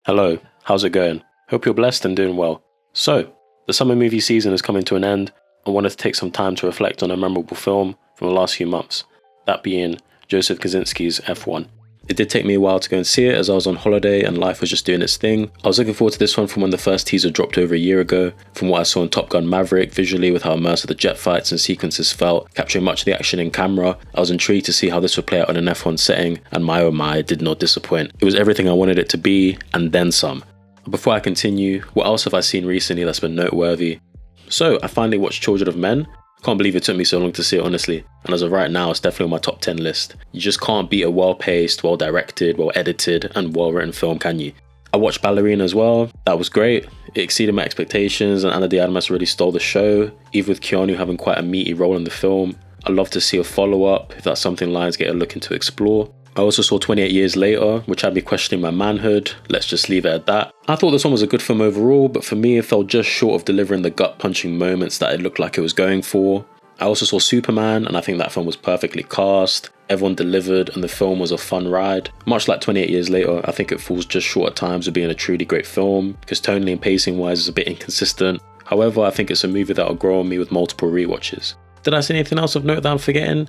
Hello, how's it going? Hope you're blessed and doing well. So, the summer movie season is coming to an end. I wanted to take some time to reflect on a memorable film from the last few months, that being Joseph Kosinski's F1. It did take me a while to go and see it as I was on holiday and life was just doing its thing. I was looking forward to this one from when the first teaser dropped over a year ago, from what I saw in Top Gun Maverick visually with how immersive the jet fights and sequences felt, capturing much of the action in camera. I was intrigued to see how this would play out in an F1 setting, and my oh my, it did not disappoint. It was everything I wanted it to be, and then some. Before I continue, what else have I seen recently that's been noteworthy? So, I finally watched Children of Men. Can't believe it took me so long to see it, honestly. And as of right now, it's definitely on my top 10 list. You just can't beat a well-paced, well-directed, well-edited, and well-written film, can you? I watched Ballerina as well. That was great. It exceeded my expectations, and Ana de Armas really stole the show, even with Keanu having quite a meaty role in the film. I'd love to see a follow-up, if that's something Lionsgate are looking to explore. I also saw 28 Years Later, which had me questioning my manhood. Let's just leave it at that. I thought this one was a good film overall, but for me it fell just short of delivering the gut-punching moments that it looked like it was going for. I also saw Superman, and I think that film was perfectly cast. Everyone delivered, and the film was a fun ride. Much like 28 Years Later, I think it falls just short at times of being a truly great film, because tonally and pacing-wise it's a bit inconsistent. However, I think it's a movie that will grow on me with multiple rewatches. Did I see anything else of note that I'm forgetting?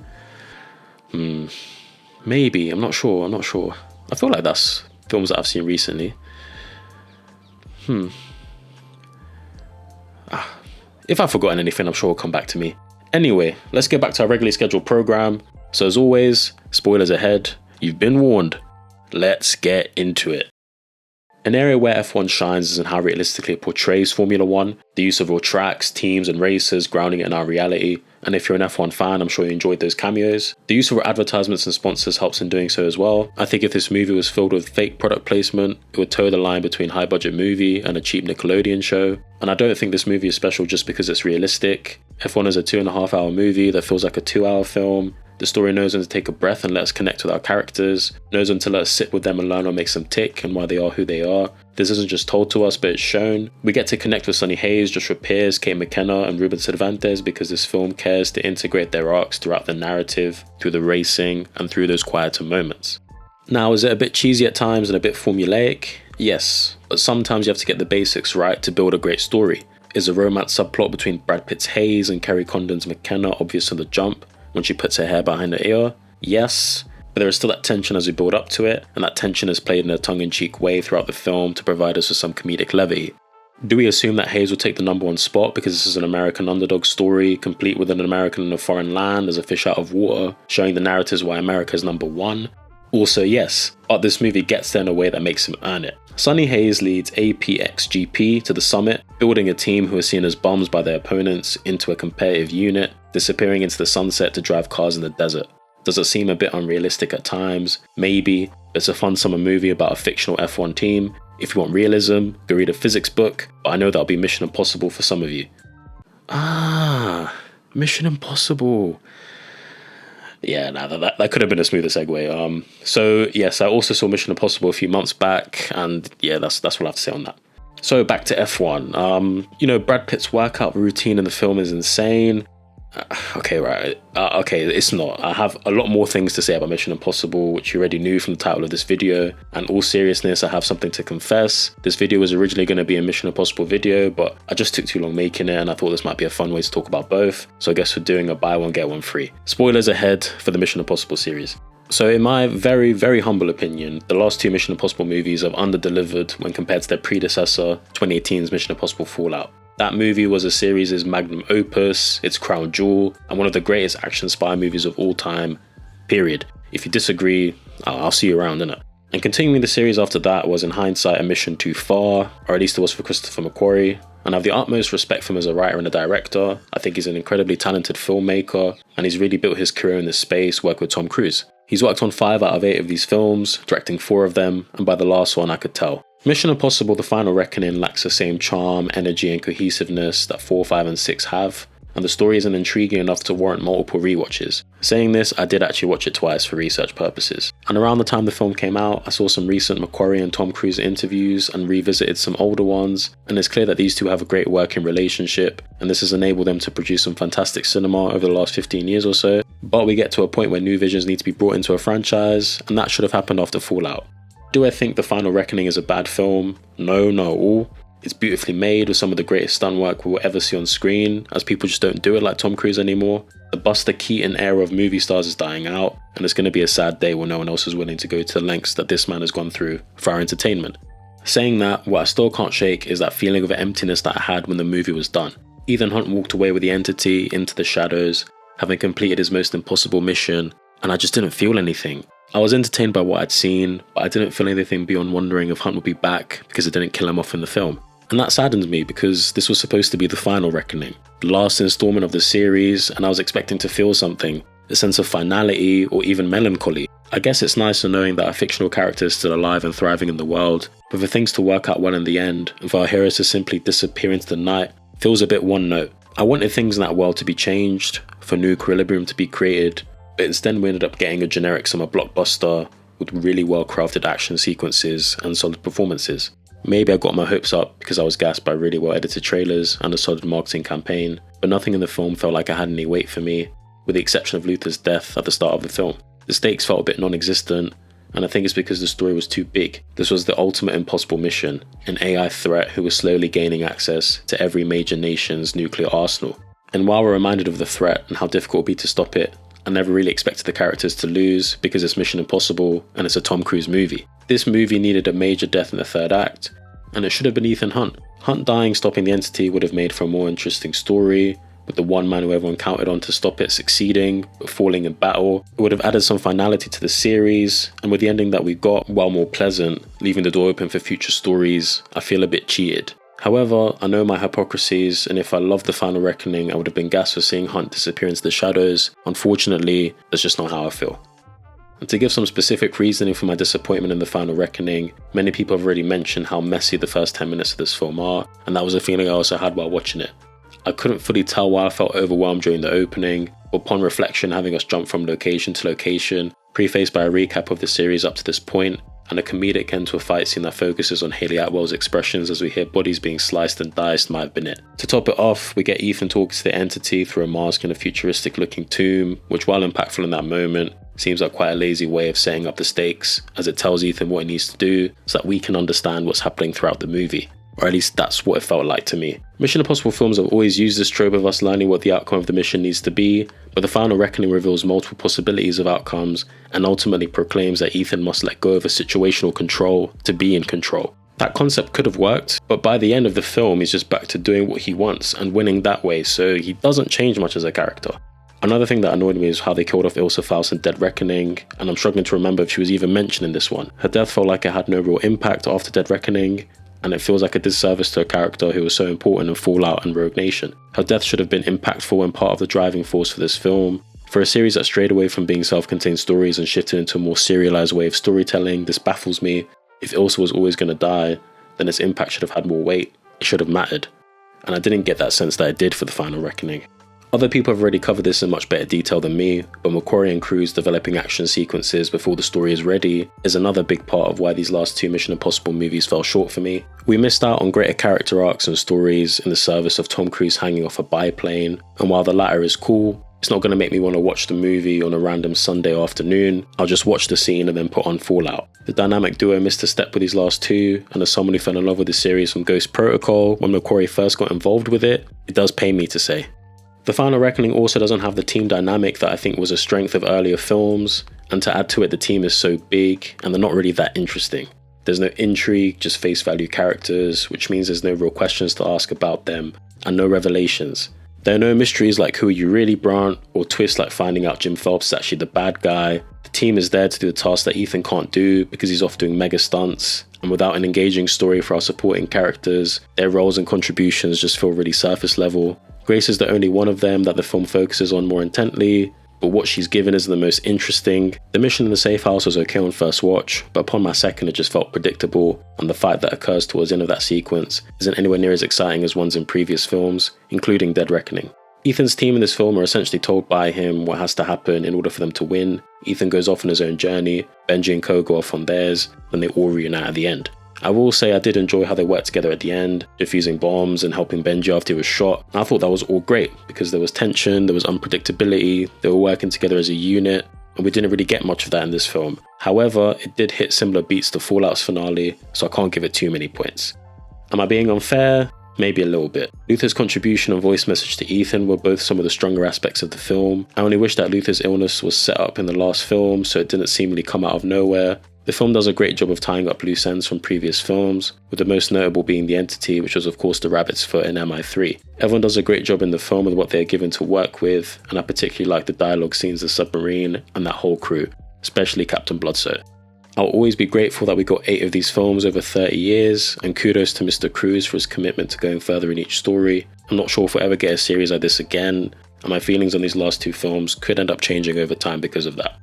Maybe, I'm not sure. I feel like that's films that I've seen recently. If I've forgotten anything, I'm sure it'll come back to me. Anyway, let's get back to our regularly scheduled program. So as always, spoilers ahead. You've been warned. Let's get into it. An area where F1 shines is in how realistically it portrays Formula 1, the use of real tracks, teams and races, grounding it in our reality. And if you're an F1 fan, I'm sure you enjoyed those cameos. The use of advertisements and sponsors helps in doing so as well. I think if this movie was filled with fake product placement, it would toe the line between high budget movie and a cheap Nickelodeon show. And I don't think this movie is special just because it's realistic. F1 is a 2.5 hour movie that feels like a 2-hour film. The story knows when to take a breath and let us connect with our characters, knows when to let us sit with them and learn what makes them tick and why they are who they are. This isn't just told to us, but it's shown. We get to connect with Sonny Hayes, Joshua Pierce, Kate McKenna and Ruben Cervantes because this film cares to integrate their arcs throughout the narrative, through the racing and through those quieter moments. Now, is it a bit cheesy at times and a bit formulaic? Yes, but sometimes you have to get the basics right to build a great story. Is the romance subplot between Brad Pitt's Hayes and Kerry Condon's McKenna obvious from the jump when she puts her hair behind her ear? Yes, but there is still that tension as we build up to it, and that tension is played in a tongue-in-cheek way throughout the film to provide us with some comedic levity. Do we assume that Hayes will take the number one spot because this is an American underdog story, complete with an American in a foreign land as a fish out of water, showing the narratives why America is number one? Also yes, but this movie gets there in a way that makes him earn it. Sonny Hayes leads APXGP to the summit, building a team who are seen as bums by their opponents into a competitive unit, disappearing into the sunset to drive cars in the desert. Does it seem a bit unrealistic at times? Maybe. It's a fun summer movie about a fictional F1 team. If you want realism, go read a physics book, but I know that'll be Mission Impossible for some of you. Mission Impossible. Yeah, that could have been a smoother segue. So yes, I also saw Mission Impossible a few months back, and yeah, that's what I have to say on that. So back to F1. Brad Pitt's workout routine in the film is insane. It's not. I have a lot more things to say about Mission Impossible, which you already knew from the title of this video. And all seriousness, I have something to confess. This video was originally going to be a Mission Impossible video, but I just took too long making it, and I thought this might be a fun way to talk about both. So I guess we're doing a buy one, get one free. Spoilers ahead for the Mission Impossible series. So in my very, very humble opinion, the last two Mission Impossible movies have under-delivered when compared to their predecessor, 2018's Mission Impossible Fallout. That movie was a series' magnum opus, its crown jewel, and one of the greatest action spy movies of all time, period. If you disagree, I'll see you around, innit? And continuing the series after that was in hindsight a mission too far, or at least it was for Christopher McQuarrie, and I have the utmost respect for him as a writer and a director. I think he's an incredibly talented filmmaker, and he's really built his career in this space working with Tom Cruise. He's worked on 5 out of 8 of these films, directing 4 of them, and by the last one I could tell. Mission Impossible: The Final Reckoning lacks the same charm, energy and cohesiveness that 4, 5 and 6 have, and the story isn't intriguing enough to warrant multiple rewatches. Saying this, I did actually watch it twice for research purposes. And around the time the film came out, I saw some recent McQuarrie and Tom Cruise interviews and revisited some older ones, and it's clear that these two have a great working relationship, and this has enabled them to produce some fantastic cinema over the last 15 years or so. But we get to a point where new visions need to be brought into a franchise, and that should have happened after Fallout. Do I think The Final Reckoning is a bad film? No, not at all. It's beautifully made with some of the greatest stunt work we will ever see on screen, as people just don't do it like Tom Cruise anymore. The Buster Keaton era of movie stars is dying out, and it's going to be a sad day when no one else is willing to go to the lengths that this man has gone through for our entertainment. Saying that, what I still can't shake is that feeling of emptiness that I had when the movie was done. Ethan Hunt walked away with the entity into the shadows, having completed his most impossible mission, and I just didn't feel anything. I was entertained by what I'd seen, but I didn't feel anything beyond wondering if Hunt would be back because it didn't kill him off in the film. And that saddens me because this was supposed to be the final reckoning, the last installment of the series, and I was expecting to feel something, a sense of finality or even melancholy. I guess it's nicer knowing that our fictional character is still alive and thriving in the world, but for things to work out well in the end, and for our heroes to simply disappear into the night, feels a bit one note. I wanted things in that world to be changed, for new equilibrium to be created, but instead we ended up getting a generic summer blockbuster with really well crafted action sequences and solid performances. Maybe I got my hopes up because I was gassed by really well edited trailers and a solid marketing campaign, but nothing in the film felt like it had any weight for me, with the exception of Luther's death at the start of the film. The stakes felt a bit non-existent, and I think it's because the story was too big. This was the ultimate impossible mission, an AI threat who was slowly gaining access to every major nation's nuclear arsenal. And while we're reminded of the threat and how difficult it would be to stop it, I never really expected the characters to lose because it's Mission Impossible and it's a Tom Cruise movie. This movie needed a major death in the third act, and it should have been Ethan Hunt. Hunt dying stopping the entity would have made for a more interesting story, with the one man who everyone counted on to stop it succeeding, but falling in battle. It would have added some finality to the series, and with the ending that we got, while more pleasant, leaving the door open for future stories, I feel a bit cheated. However, I know my hypocrisies, and if I loved The Final Reckoning, I would have been gassed for seeing Hunt disappear into the shadows. Unfortunately, that's just not how I feel. And to give some specific reasoning for my disappointment in The Final Reckoning, many people have already mentioned how messy the first 10 minutes of this film are, and that was a feeling I also had while watching it. I couldn't fully tell why I felt overwhelmed during the opening, but upon reflection, having us jump from location to location, prefaced by a recap of the series up to this point, and a comedic end to a fight scene that focuses on Hayley Atwell's expressions as we hear bodies being sliced and diced might have been it. To top it off, we get Ethan talking to the entity through a mask in a futuristic looking tomb, which while impactful in that moment, seems like quite a lazy way of setting up the stakes, as it tells Ethan what he needs to do so that we can understand what's happening throughout the movie. Or at least that's what it felt like to me. Mission Impossible films have always used this trope of us learning what the outcome of the mission needs to be, but The Final Reckoning reveals multiple possibilities of outcomes and ultimately proclaims that Ethan must let go of a situational control to be in control. That concept could have worked, but by the end of the film he's just back to doing what he wants and winning that way, so he doesn't change much as a character. Another thing that annoyed me is how they killed off Ilsa Faust in Dead Reckoning, and I'm struggling to remember if she was even mentioned in this one. Her death felt like it had no real impact after Dead Reckoning, and it feels like a disservice to a character who was so important in Fallout and Rogue Nation. Her death should have been impactful and part of the driving force for this film. For a series that strayed away from being self-contained stories and shifted into a more serialized way of storytelling, this baffles me. If Ilsa was always going to die, then its impact should have had more weight. It should have mattered. And I didn't get that sense that it did for The Final Reckoning. Other people have already covered this in much better detail than me, but McQuarrie and Cruise developing action sequences before the story is ready is another big part of why these last two Mission Impossible movies fell short for me. We missed out on greater character arcs and stories in the service of Tom Cruise hanging off a biplane, and while the latter is cool, it's not going to make me want to watch the movie on a random Sunday afternoon. I'll just watch the scene and then put on Fallout. The dynamic duo missed a step with these last two, and as someone who fell in love with the series from Ghost Protocol when McQuarrie first got involved with it, it does pain me to say. The Final Reckoning also doesn't have the team dynamic that I think was a strength of earlier films, and to add to it, the team is so big and they're not really that interesting. There's no intrigue, just face value characters, which means there's no real questions to ask about them, and no revelations. There are no mysteries like who are you really, Brant, or twists like finding out Jim Phelps is actually the bad guy. The team is there to do the tasks that Ethan can't do because he's off doing mega stunts, and without an engaging story for our supporting characters, their roles and contributions just feel really surface level. Grace is the only one of them that the film focuses on more intently, but what she's given is the most interesting. The mission in the safe house was okay on first watch, but upon my second it just felt predictable, and the fight that occurs towards the end of that sequence isn't anywhere near as exciting as ones in previous films, including Dead Reckoning. Ethan's team in this film are essentially told by him what has to happen in order for them to win. Ethan goes off on his own journey, Benji and Co go off on theirs, and they all reunite at the end. I will say I did enjoy how they worked together at the end, defusing bombs and helping Benji after he was shot. I thought that was all great because there was tension, there was unpredictability, they were working together as a unit, and we didn't really get much of that in this film. However, it did hit similar beats to Fallout's finale, so I can't give it too many points. Am I being unfair? Maybe a little bit. Luther's contribution and voice message to Ethan were both some of the stronger aspects of the film. I only wish that Luther's illness was set up in the last film so it didn't seemingly come out of nowhere. The film does a great job of tying up loose ends from previous films, with the most notable being the entity, which was of course the rabbit's foot in MI3. Everyone does a great job in the film with what they are given to work with, and I particularly like the dialogue scenes of the submarine and that whole crew, especially Captain Bloodsoot. I'll always be grateful that we got 8 of these films over 30 years, and kudos to Mr. Cruise for his commitment to going further in each story. I'm not sure if we'll ever get a series like this again, and my feelings on these last 2 films could end up changing over time because of that.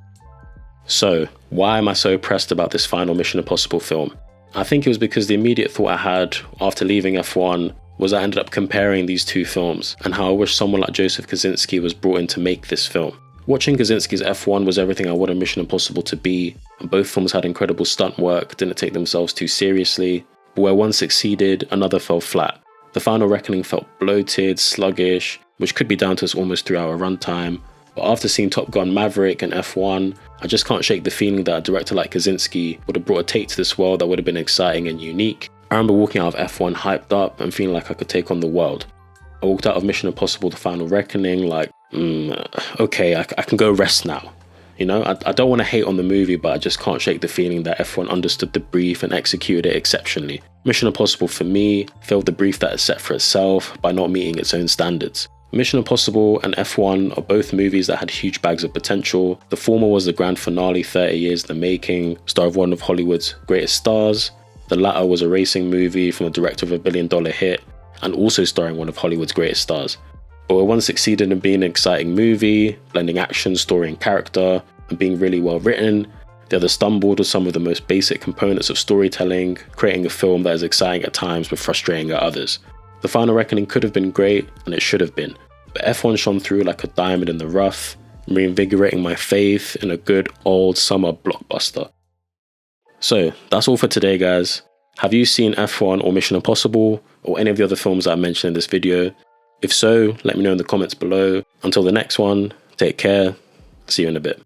So, why am I so pressed about this final Mission Impossible film? I think it was because the immediate thought I had after leaving F1 was I ended up comparing these 2 films, and how I wish someone like Joseph Kosinski was brought in to make this film. Watching Kosinski's F1 was everything I wanted Mission Impossible to be, and both films had incredible stunt work, didn't take themselves too seriously, but where one succeeded, another fell flat. The Final Reckoning felt bloated, sluggish, which could be down to its almost 3-hour runtime, but after seeing Top Gun Maverick and F1, I just can't shake the feeling that a director like Kosinski would have brought a take to this world that would have been exciting and unique. I remember walking out of F1 hyped up and feeling like I could take on the world. I walked out of Mission Impossible The Final Reckoning like, okay, I can go rest now. You know, I don't want to hate on the movie, but I just can't shake the feeling that F1 understood the brief and executed it exceptionally. Mission Impossible for me failed the brief that it set for itself by not meeting its own standards. Mission Impossible and F1 are both movies that had huge bags of potential. The former was the grand finale 30 years in the making, star of one of Hollywood's greatest stars. The latter was a racing movie from the director of a billion-dollar hit, and also starring one of Hollywood's greatest stars. But where one succeeded in being an exciting movie, blending action, story and character, and being really well written, the other stumbled with some of the most basic components of storytelling, creating a film that is exciting at times but frustrating at others. The Final Reckoning could have been great, and it should have been, but F1 shone through like a diamond in the rough, reinvigorating my faith in a good old summer blockbuster. So, that's all for today, guys. Have you seen F1 or Mission Impossible, or any of the other films that I mentioned in this video? If so, let me know in the comments below. Until the next one, take care. See you in a bit.